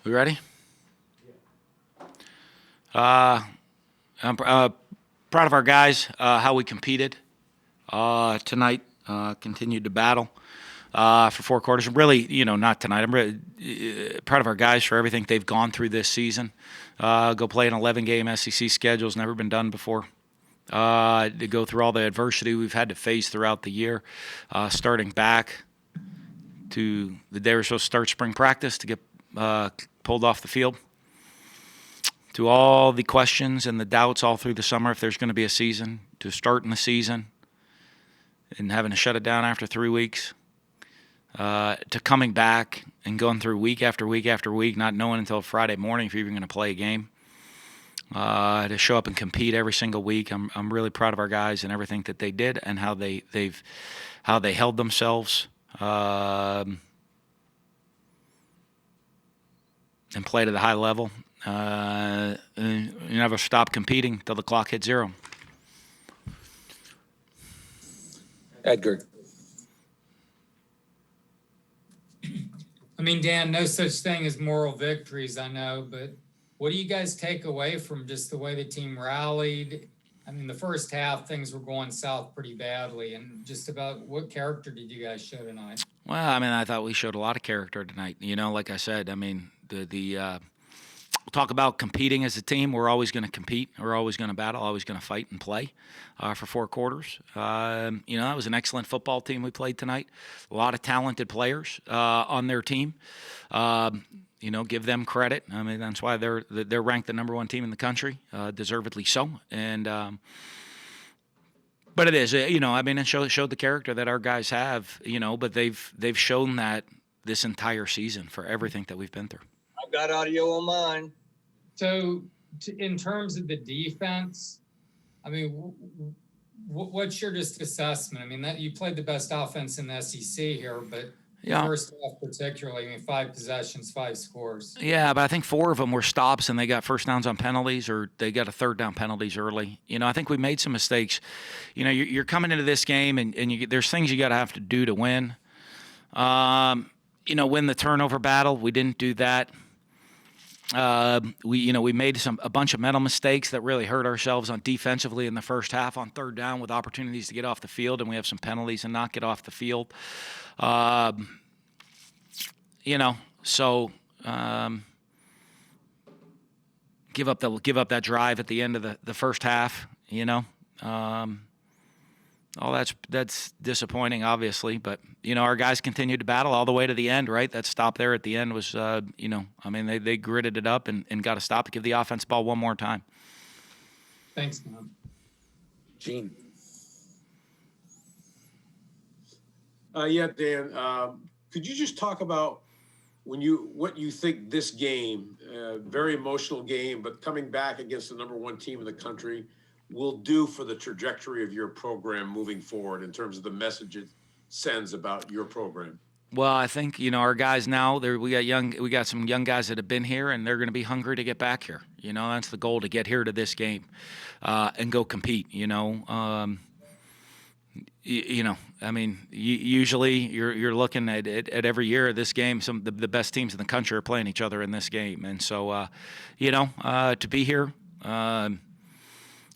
We ready? I'm proud of our guys, how we competed tonight, continued to battle for 4 quarters. Really, not tonight. I'm really proud of our guys for everything they've gone through this season. Go play an 11-game SEC schedule has never been done before. To go through all the adversity we've had to face throughout the year, starting back to the day we're supposed to start spring practice to get pulled off the field, to all the questions and the doubts all through the summer if there's going to be a season, to starting the season and having to shut it down after 3 weeks, to coming back and going through week after week after week, not knowing until Friday morning if you're even going to play a game, to show up and compete every single week. I'm really proud of our guys and everything that they did and how they held themselves and played at a high level. And you never stop competing till the clock hits zero. Edgar. I mean, Dan, no such thing as moral victories, I know, but what do you guys take away from just the way the team rallied? I mean, the first half, things were going south pretty badly, and just about what character did you guys show tonight? Well, I mean, I thought we showed a lot of character tonight. Like I said, I mean, we'll talk about competing as a team. We're always going to compete. We're always going to battle, always going to fight and play for 4 quarters. That was an excellent football team we played tonight. A lot of talented players on their team. Give them credit. I mean, that's why they're ranked the number 1 team in the country, deservedly so. And but it is, it showed the character that our guys have, but they've shown that this entire season for everything that we've been through. I've got audio on mine. So, in terms of the defense, I mean, what's your just assessment? I mean, that you played the best offense in the SEC here, but first half particularly, I mean, 5 possessions, 5 scores. Yeah, but I think 4 of them were stops, and they got first downs on penalties, or they got a third down penalties early. I think we made some mistakes. You're coming into this game, and there's things you got to have to do to win. Win the turnover battle. We didn't do that. We made a bunch of mental mistakes that really hurt ourselves on defensively in the first half on third down with opportunities to get off the field, and we have some penalties and not get off the field. Give up that drive at the end of the first half. All that's disappointing, obviously, but our guys continued to battle all the way to the end, right? That stop there at the end was, they gritted it up and got a stop to give the offense ball one more time. Thanks, man. Gene. Yeah, Dan. Could you just talk about what you think this game, very emotional game, but coming back against the number 1 team in the country, will do for the trajectory of your program moving forward in terms of the message it sends about your program? Well, I think our guys now. We got some young guys that have been here, and they're going to be hungry to get back here. That's the goal, to get here to this game and go compete. Usually you're looking at every year this game. The best teams in the country are playing each other in this game, and so to be here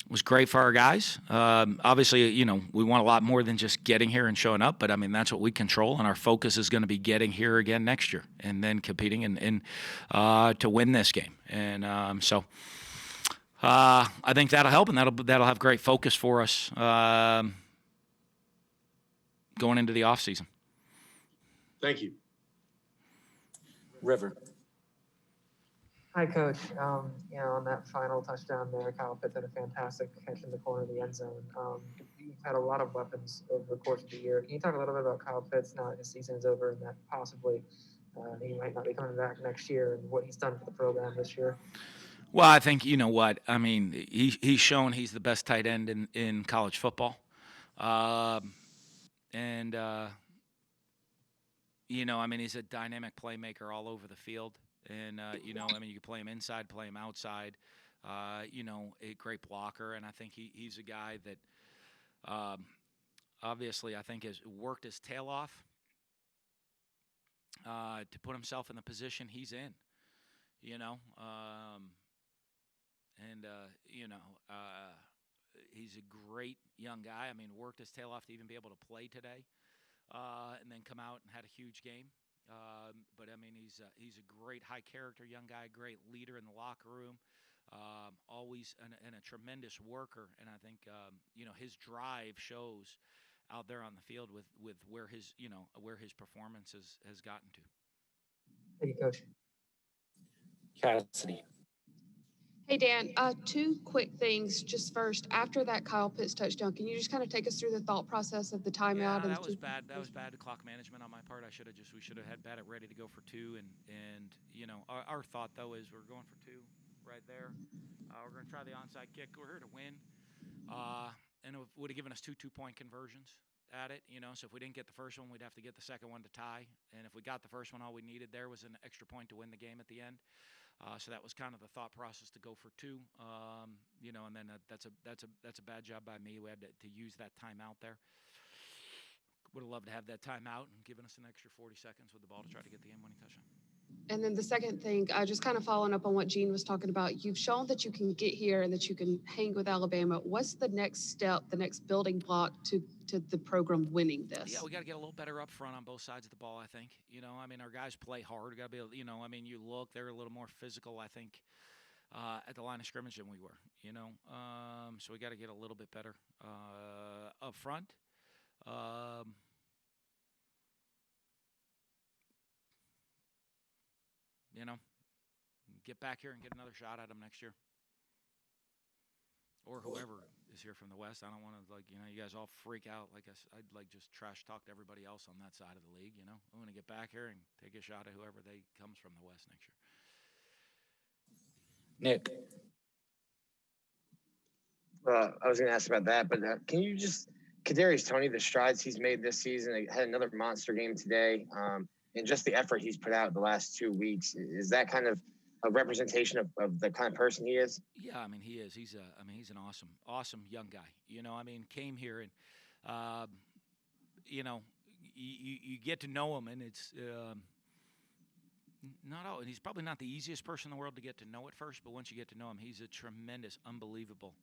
was great for our guys. Obviously, we want a lot more than just getting here and showing up, but I mean that's what we control, and our focus is going to be getting here again next year and then competing and to win this game. And so I think that'll help, and that'll have great focus for us going into the off season. Thank you. River. Hi, Coach. On that final touchdown there, Kyle Pitts had a fantastic catch in the corner of the end zone. You've had a lot of weapons over the course of the year. Can you talk a little bit about Kyle Pitts now that his season is over and that possibly he might not be coming back next year and what he's done for the program this year? Well, I think he's shown he's the best tight end in college football. He's a dynamic playmaker all over the field. And, you can play him inside, play him outside, a great blocker. And I think he's a guy that obviously I think has worked his tail off to put himself in the position he's in. you know, and you know, he's a great young guy. I mean, worked his tail off to even be able to play today, and then come out and had a huge game. But I mean, he's a great high character young guy, great leader in the locker room, always and a tremendous worker. And I think you know, his drive shows out there on the field with where his, you know, where his performance has gotten to. Thank you, Coach. Cassidy. Hey, Dan, two quick things. Just first, after that Kyle Pitts touchdown, can you just kind of take us through the thought process of the timeout? Yeah, and that was bad. That was bad clock management on my part. We should have had Baddock ready to go for two. And you know, our thought though is we're going for two right there. We're going to try the onside kick. We're here to win. And it would have given us 2 2-point conversions at it, you know. So if we didn't get the first one, we'd have to get the second one to tie. And if we got the first one, all we needed there was an extra point to win the game at the end. So that was kind of the thought process to go for two, you know. And then that's a bad job by me. We had to use that timeout there. Would have loved to have that timeout and given us an extra 40 seconds with the ball to try to get the game-winning touchdown. And then the second thing, just kind of following up on what Gene was talking about, you've shown that you can get here and that you can hang with Alabama. What's the next step, the next building block to the program winning this? Yeah, we got to get a little better up front on both sides of the ball, I think. You know, I mean, our guys play hard. We got to be able, you know, I mean, you look, they're a little more physical, I think, at the line of scrimmage than we were, you know. So we got to get a little bit better up front. You know, get back here and get another shot at them next year. Or whoever is here from the West. I don't want to, like, you know, you guys all freak out. Like I'd like just trash talk to everybody else on that side of the league, you know. I want to get back here and take a shot at whoever they comes from the West next year. Nick. I was going to ask about that, but can you just, Kadarius Toney, the strides he's made this season, he had another monster game today, and just the effort he's put out the last 2 weeks, is that kind of a representation of the kind of person he is? Yeah, I mean, he is. He's an awesome young guy. You know, I mean, came here and, you know, you get to know him, and it's not all. And he's probably not the easiest person in the world to get to know at first, but once you get to know him, he's a tremendous, unbelievable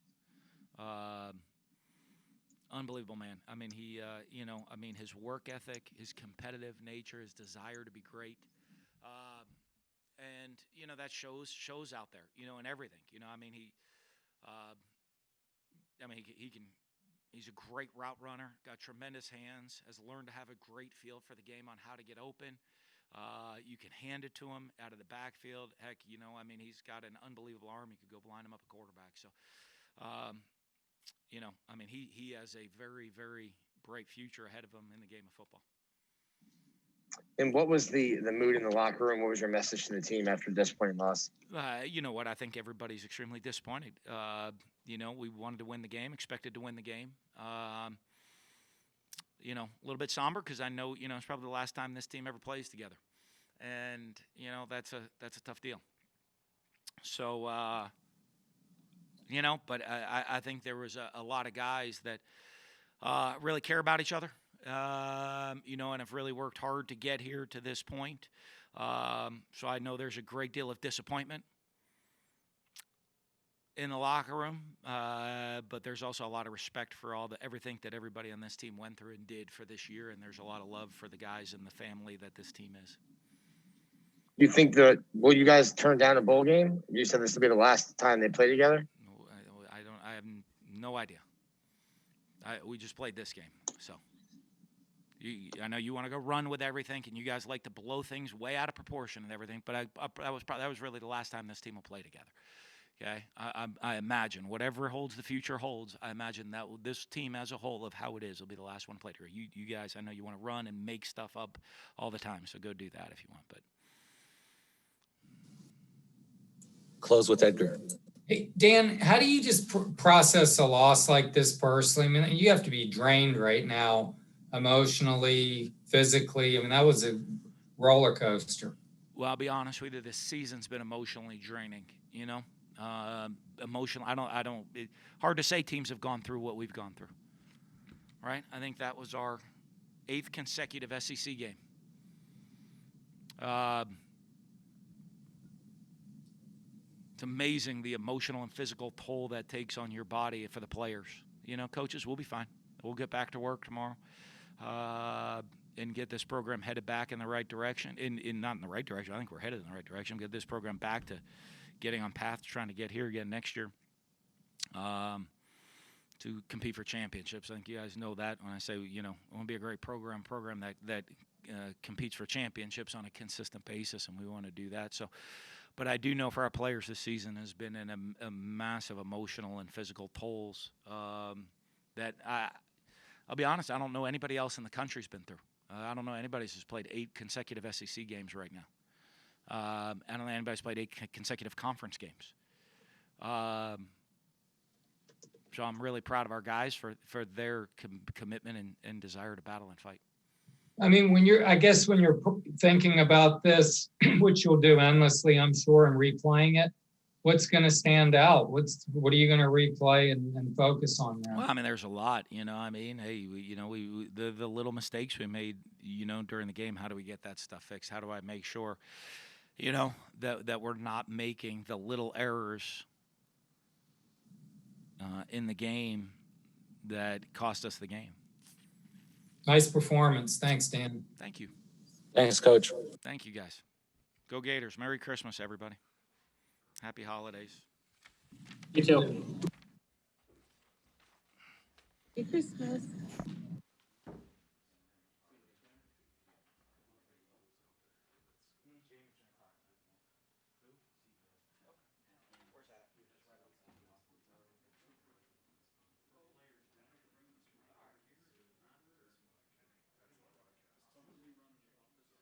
man. I mean, he, you know, I mean, his work ethic, his competitive nature, his desire to be great. And, you know, that shows out there, you know, in everything. You know, I mean, he's a great route runner, got tremendous hands, has learned to have a great feel for the game on how to get open. You can hand it to him out of the backfield. Heck, you know, I mean, he's got an unbelievable arm. You could go blind him up a quarterback. So, you know, I mean, he has a very, very bright future ahead of him in the game of football. And what was the mood in the locker room? What was your message to the team after a disappointing loss? You know what? I think everybody's extremely disappointed. You know, we wanted to win the game, expected to win the game. You know, a little bit somber because I know, you know, it's probably the last time this team ever plays together. And, you know, that's a tough deal. So, you know, but I think there was a lot of guys that really care about each other. You know, and have really worked hard to get here to this point. So I know there's a great deal of disappointment in the locker room, but there's also a lot of respect for everything that everybody on this team went through and did for this year, and there's a lot of love for the guys and the family that this team is. You think will you guys turn down a bowl game? You said this will be the last time they play together? I have no idea. We just played this game, so. I know you want to go run with everything, and you guys like to blow things way out of proportion and everything. But that was really the last time this team will play together. Okay, I imagine whatever holds the future holds. I imagine that this team as a whole of how it is will be the last one to play together. You guys, I know you want to run and make stuff up all the time, so go do that if you want. But Close with Edgar. Hey, Dan, how do you just process a loss like this personally? I mean, you have to be drained right now. Emotionally, physically. I mean, that was a roller coaster. Well, I'll be honest with you. This season's been emotionally draining. You know, emotional. Hard to say teams have gone through what we've gone through. Right? I think that was our 8th consecutive SEC game. It's amazing the emotional and physical toll that takes on your body for the players. Coaches, we'll be fine. We'll get back to work tomorrow and get this program headed back in the right direction. Not in the right direction. I think we're headed in the right direction. Get this program back to getting on path to trying to get here again next year to compete for championships. I think you guys know that when I say, I want to be a great program that competes for championships on a consistent basis, and we want to do that. So, but I do know for our players this season has been a massive emotional and physical tolls that I'll be honest, I don't know anybody else in the country's been through. I don't know anybody who's played 8 consecutive SEC games right now. I don't know anybody's played 8 consecutive conference games. So I'm really proud of our guys for their commitment and desire to battle and fight. I mean, when you're thinking about this, which you'll do endlessly, I'm sure, and replaying it, what's going to stand out? What are you going to replay and focus on there? Well, I mean, there's a lot, hey, the little mistakes we made, during the game, how do we get that stuff fixed? How do I make sure, that we're not making the little errors in the game that cost us the game? Nice performance. Thanks, Dan. Thank you. Thanks, Coach. Thank you, guys. Go Gators. Merry Christmas, everybody. Happy holidays. You too. Merry Christmas.